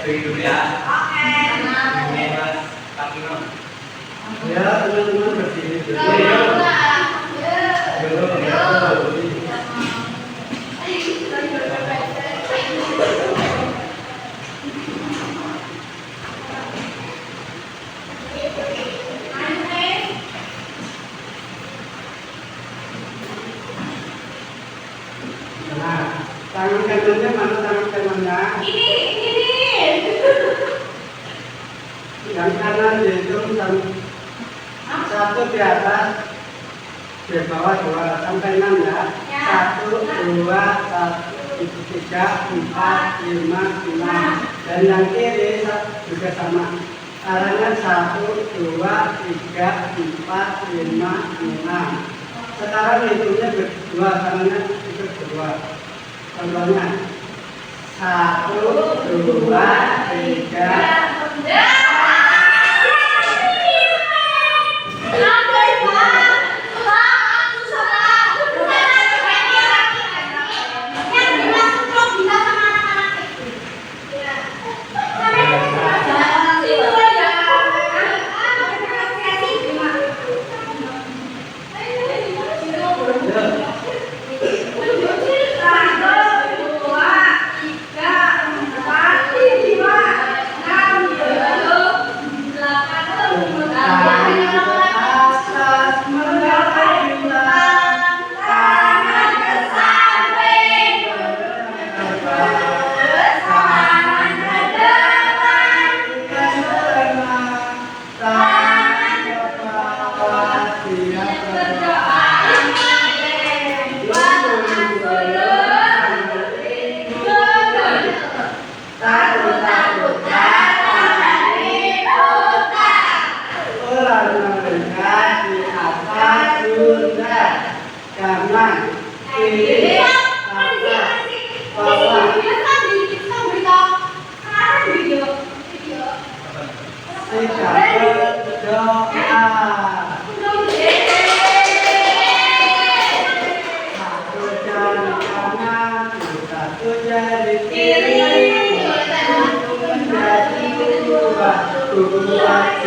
Begitu ya. Oke. Ini Mas Kakino. Ya, teman-teman berdiri dulu. Nah, tangan kanannya mana tangan kanannya? Ini. Yang kanan dihitung satu di atas, di bawah dua sampai 6 ya. 1, 2, 3, 4, 5, 6. Dan yang kiri juga sama. Caranya 1, 2, 3, 4, 5, 6. Sekarang hitungnya berdua, tangannya itu berdua. Contohnya 1, 2, 3.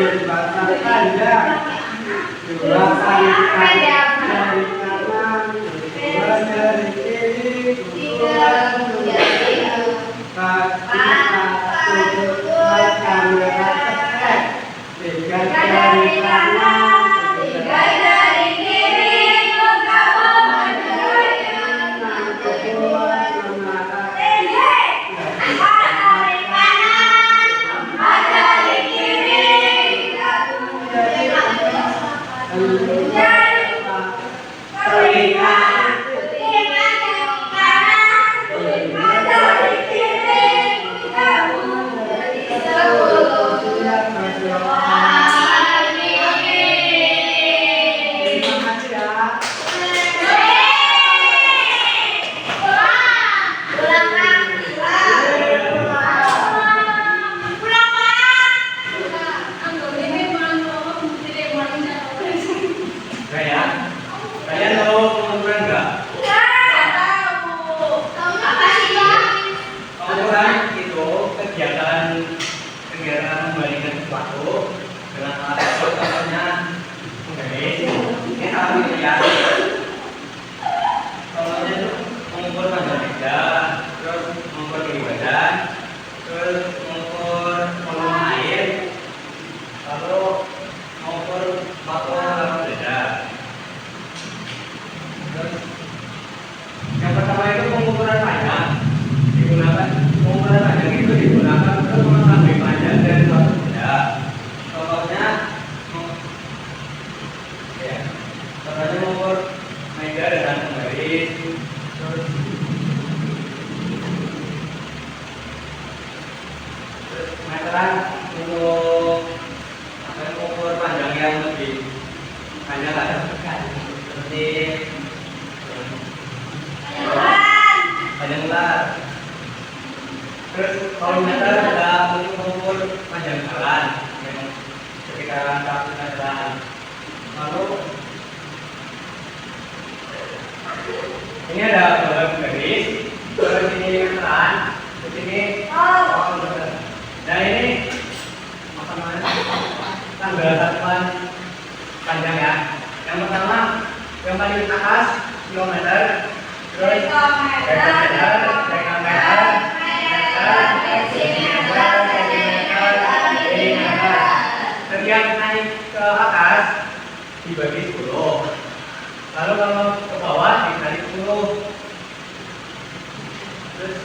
Jembatan panjang, dua kali dari kanan, dua dari kiri, kamera tetek, 3 dari kanan, 3 dari kiri, meteran untuk ukur panjang yang lebih banyak lah seperti panjang ular. Terus kalau meter ada untuk mengukur panjang jalan yang sekitaran 1 meteran. Lalu ini ada beberapa garis, terus ini meteran, terus ini meter. dibagi 10. Lalu kalau ke bawah dikali 10. Terus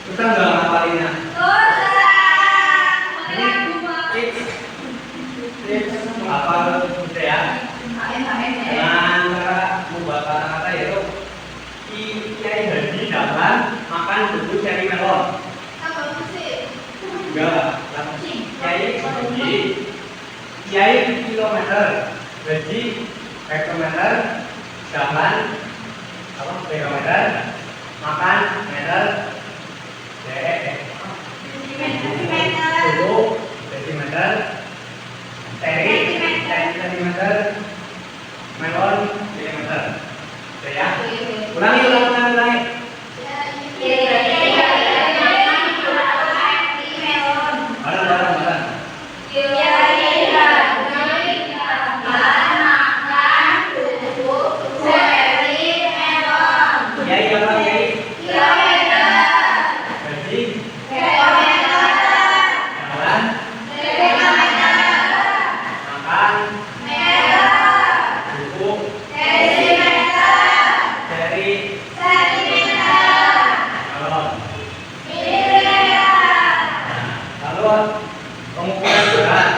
susah nggak ngapalinnya? Apa mudah ya? Dengan cara membuat kata-kata yaitu Kiai Haji datang makan bubur cari melon. Enggak, Kiai Haji, Kiai kilometer, Haji hektometer, jalan apa kilometer, makan meter, suhu desimeter, teri sentimeter, melon milimeter. Oke ya? Ulangi. Bareng. Kiai apa Kiai? Haji. Jalan. Makan. Buku. Dari. Melon. Lalu pengukuran berat.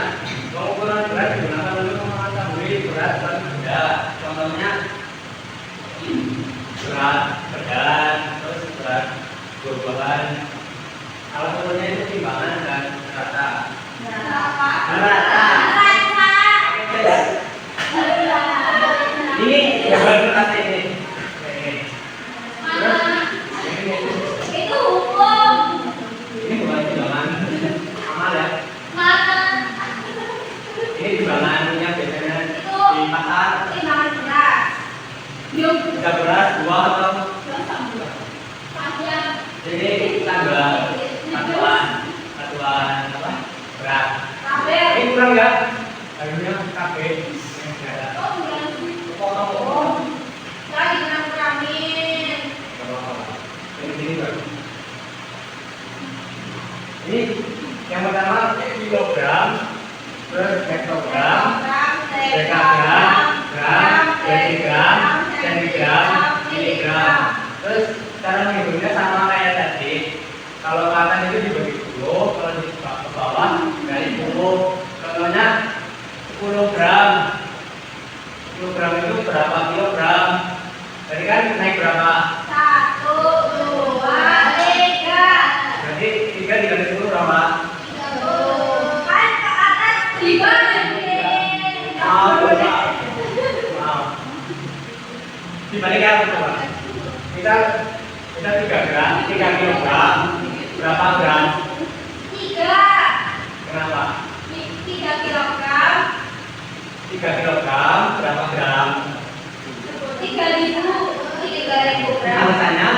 Pengukuran berat digunakan untuk mengetahui berat dan benda. Contohnya berat badan, terus berat beban. Alat ukurnya itu timbangan dan rata. Ini beban berat ini. Terus ini bukan timbangan amal ya. Ini timbangannya biasanya di pasar. Tiga beras, 2 atau jadi satuan apa? Berat. Ini kurang ya? Harusnya KB yang ada. Ini yang pertama kilogram, terus hektogram, dekagram, gram, desigram, sentigram, miligram. Terus cara menghitungnya sama kayak tadi. Kalau kata itu dibagi 10, kalau di bawah dikali 10. Contohnya 10 gram. 10 gram itu berapa kilogram? Tadi kan naik berapa? 1, 2, 3. Berarti 3 dikali 10 berapa? 30. Kan ke atas dibanding. Maaf. Dibanding apa coba? Kita 3 gram, 3 kilogram. Berapa gram? 3. Kenapa? 3 kilogram. 3 kilogram berapa gram? 3.000 gram. Alasannya?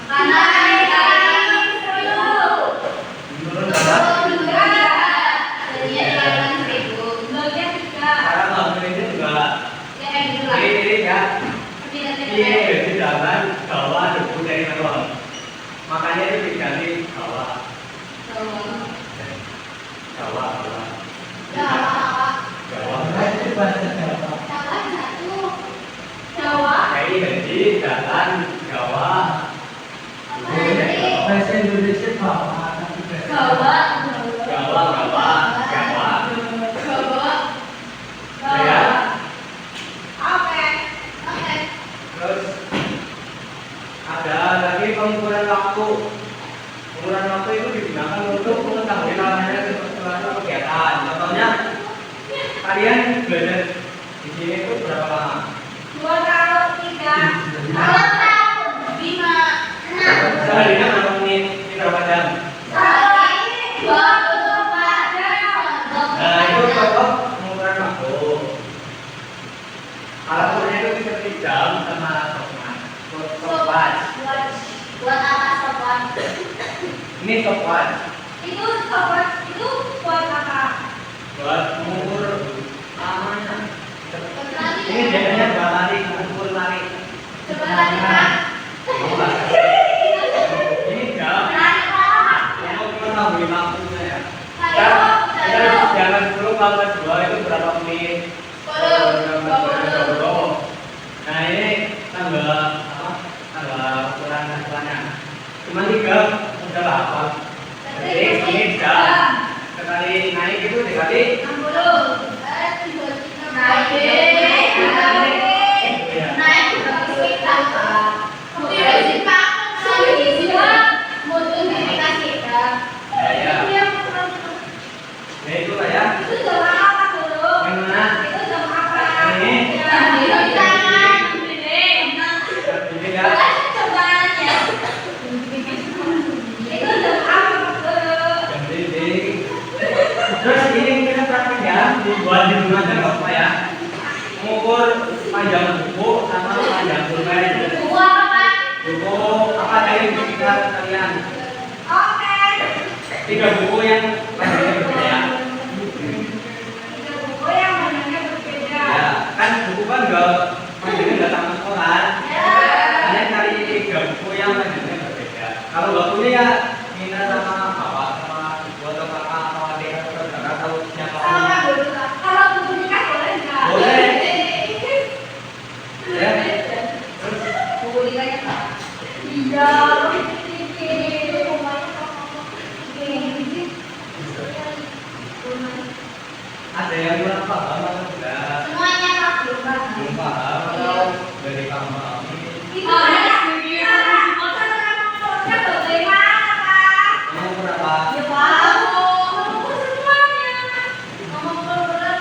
Karena dikali 10. Menurut berapa? Jadinya dikali 1000. Nolnya 3. Karena ngambil ini juga Ya kayak gitu lah. ini ya. Iya, Tidak. jadi jangan bawa debu dari melon. Makanya itu diganti bawa. Bawa. Jawa. Kayak Haji, jalan, Jawa. Bahasa Indonesia bawa. Jawa. Ya. Oke. Terus ada lagi pengukuran waktu. Pengukuran waktu itu digunakan untuk mengetahui lamanya suatu kegiatan. Contohnya, kalian belajar di sini itu berapa lama? 2 tahun, 3 tahun, 5, 6. Seharinya berapa menit? Ini berapa jam? Sehari 24 jam. Nah, itu contoh pengukuran waktu. Alat ukurnya itu seperti jam sama stopwatch. Buat apa stopwatch? Ini stopwatch. Itu stopwatch itu buat apa? Buat mengukur lamanya. Ini biasanya 2 hari mengukur lari. Coba lagi Pak. Mau nggak? Ini jam. Untuk mengetahui waktunya ya. Kita jalan 10 pangkat 2 itu berapa menit? 10 Nah ini tanggal apa? Tanggal ukurannya. Cuma 3 udah 8. Jadi ini jam. Sekali naik itu dikali. Ya itulah ya. Yang mana? Ini. Ini ya. Yang dinding. Terus ini kita praktek ya, dibuat di rumah aja nggak apa ya. Mengukur panjang buku sama panjang pulpen. Buku apa dari pikiran kalian? 3 buku yang panjangnya berbeda. Ya, kan buku kan nggak panjangnya nggak sama sekolah. Kalian cari 3 buku yang panjangnya berbeda. Kalau waktunya ya minta sama bapak, sama ibu atau kakak atau adik atau saudara atau siapa boleh. Ya. Ada yang kurang paham atau enggak? Belum paham atau dari paham ini? Kamu berapa?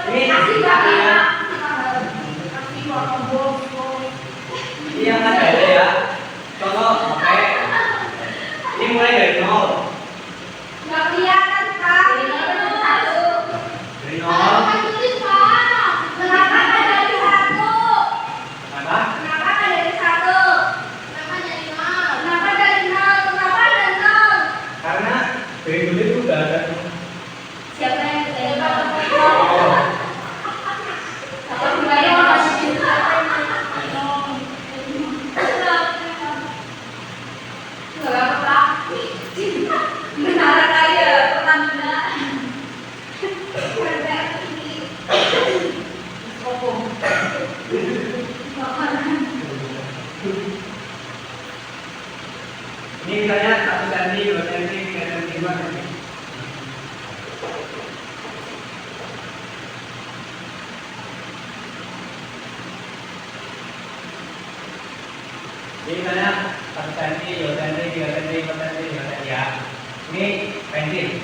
Ini yang ada ya. Contoh, oke. Ini mulai dari 0. Dari 0. Apa? Karena dari dulu itu udah ada. Ini misalnya 1 cm, 2 cm, 3 cm, 5 cm. Ini misalnya 1 cm, 2 cm, 3 cm, 4 cm, 5 cm ya. Ini pensil.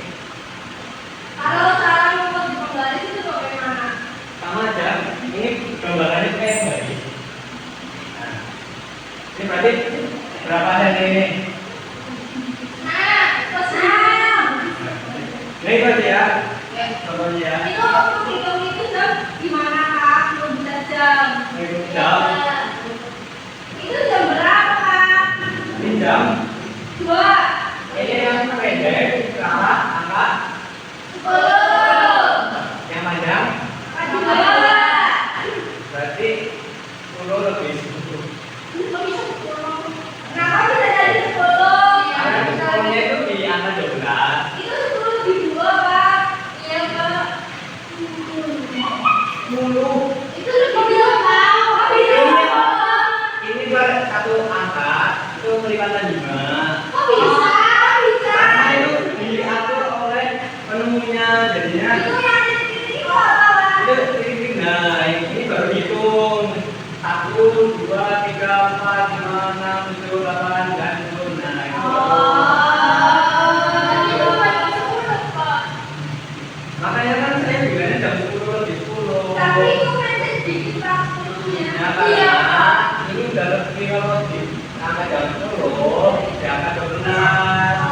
Sama aja. Ini gambarannya kayak bayi. Nah, ini berarti berapa cm ini? Ini berarti ya. Contohnya ya. Ini jam. Ini jam. Ini yang pendek, arah, angka. Yang panjang. Berarti 10 lebih 10. Karena 10-nya itu di angka 12. Ini satu angka itu kelipatan 5. Karena itu diatur oleh penemunya, jadinya itu titik. Nah ini baru hitung 1, 2, 3, 4, 5, 6, 7, 8, 9, 10. Nah itu makanya kan saya bilangnya jam 10 lebih 10. Nah, karena ini udah lebih kalau di angka jam 10 di angka 12.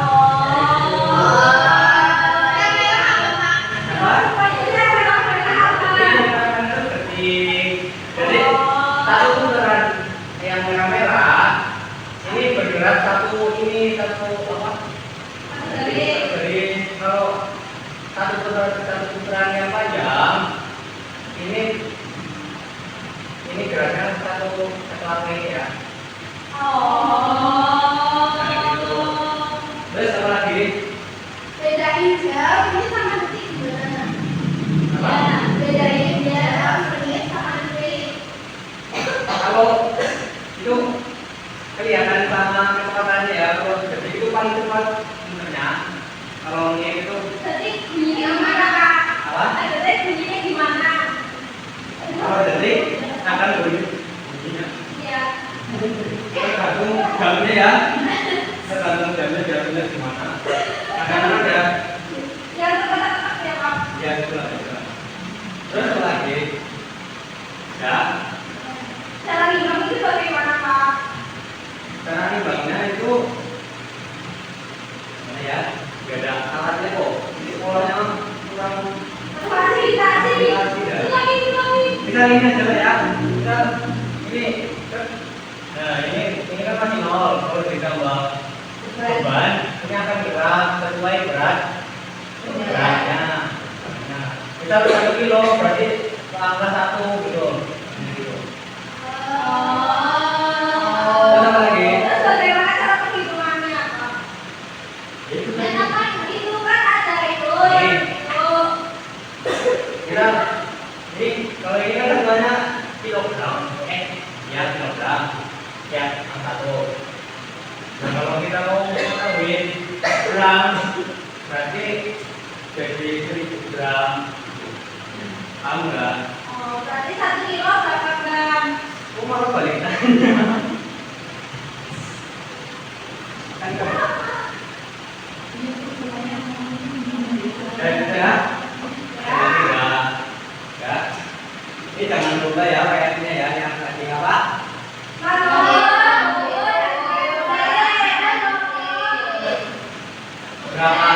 Jadi satu putaran yang merah-merah ini bergerak satu apa? Dari kalau satu putaran yang panjang ini geraknya satu lagi ya. Nah, gitu. Terus apa lagi? Bedain jam ini sama detik gimana? Apa? Bedain jam menit kalau ditambah beban ini akan berat sesuai beratnya. Nah, misal 1 kilo berarti angka 1 gitu. Terus apa lagi? Terus bagaimana cara penghitungannya, Pak? Itu Dan tadi. apa itu kan ada itu. Kita ini kalau ini kan sebenarnya kilogram, ya kilogram, ya angka 1. Nah kalau kita mau mengetahui gram, berarti jadi 1000 gram. Paham nggak? Oh, berarti 1 kilo berapa gram? Kok malah balik tanya? Kan ya? Ya. Ini jangan lupa ya PR-nya ya yang tadi apa? Berapa?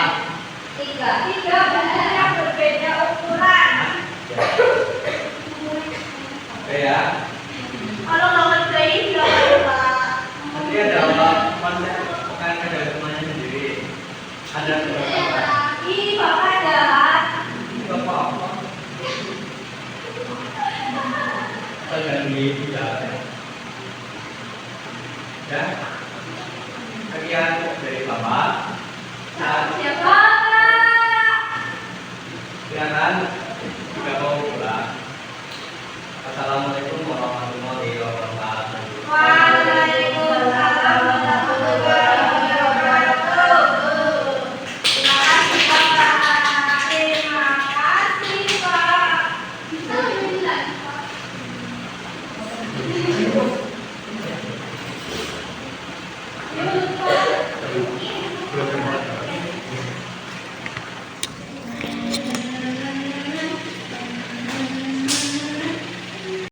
Tiga bentuk yang berbeda ukuran. Oke ya. Kalau nggak ngerjain nggak apa-apa. Nanti ada konsep akan ada semuanya sendiri. Ada beberapa. Ih, Bapak jahat. Nggak apa-apa. Tergantung tidak.